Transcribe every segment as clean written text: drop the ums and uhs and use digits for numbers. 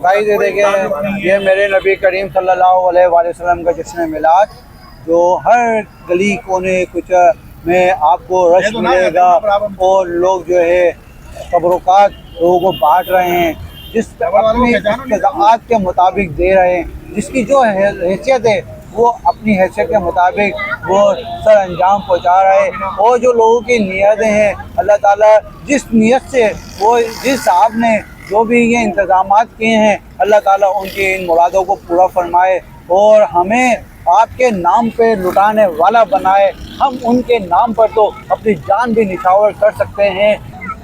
भाई ये देखें, ये मेरे नबी करीम सल्लल्लाहु अलैहि वसल्लम का जश्न मिलाद, जो हर गली कोने कुछ में आपको रश मिलेगा और लोग जो है तबरुकात लोगों को बांट रहे हैं, जिस अपनी इस्तेदात के मुताबिक दे रहे हैं, जिसकी जो हैसियत है वो अपनी हैसियत के मुताबिक वो सर अंजाम पहुँचा रहे हैं। और जो लोगों की नीयतें हैं, अल्लाह ताला जिस नीयत से वो जिस साहब ने जो भी ये इंतज़ामात किए हैं, अल्लाह ताला उनकी इन मुरादों को पूरा फरमाए और हमें आपके नाम पे लुटाने वाला बनाए। हम उनके नाम पर तो अपनी जान भी निछावर कर सकते हैं,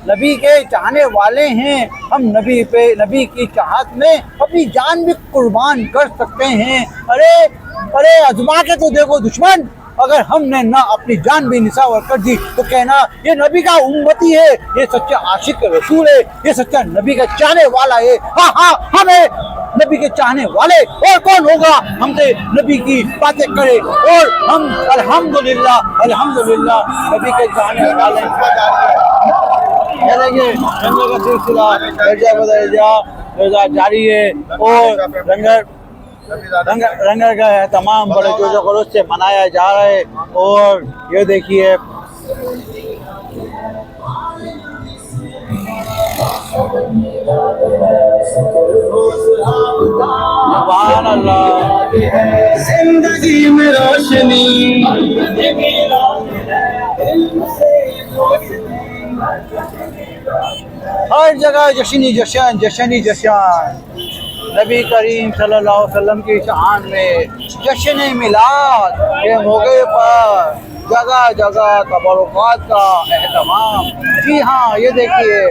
नबी के चाहने वाले हैं, हम नबी की चाहत में अपनी जान भी कुर्बान कर सकते हैं। अरे अजमा के तो देखो दुश्मन, अगर हमने ना अपनी जान भी निछावर कर दी तो कहना ये नबी का उम्मती है, ये सच्चा आशिक रसूल है, ये सच्चा नबी का चाहने वाला है। हाँ हमें नबी के चाहने वाले और कौन होगा हमसे नबी की बातें करे, और हम अल्हम्दुलिल्लाह नबी के चाहने वाले। देखिए रंगर का सिलसिला जारी है और रंगर का तमाम बड़े जोश खरोश से मनाया जा रहा है। और ये देखिए सुभान अल्लाह, जिंदगी में रोशनी हर जगह जश्न जश्न नबी करीम सल्लल्लाहु अलैहि वसल्लम की शान में जश्न मिलाद के मौके पर जगह जगह तबरुकात का एहतमाम। जी हाँ, ये देखिए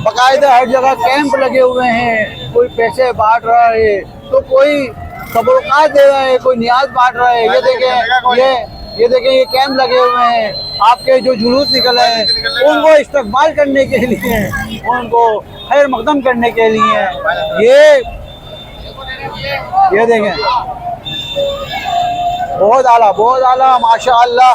बाकायदा हर जगह कैंप लगे हुए हैं, कोई पैसे बांट रहा है तो कोई तबरुकात दे रहा है, कोई नियाज बांट रहा है। ये देखें ये कैंप लगे हुए हैं, आपके जो जुलूस निकले हैं उनको इस्तकबाल करने के लिए, उनको खैर मकदम करने के लिए। ये देखें बहुत आला माशाअल्लाह।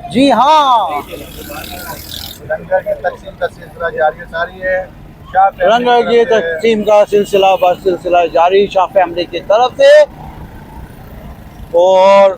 जी हाँ, लंगर की तकसीम का सिलसिला जारी है। रंगर की तकसीम का सिलसिला जारी शाह फैमिली की तरफ से। और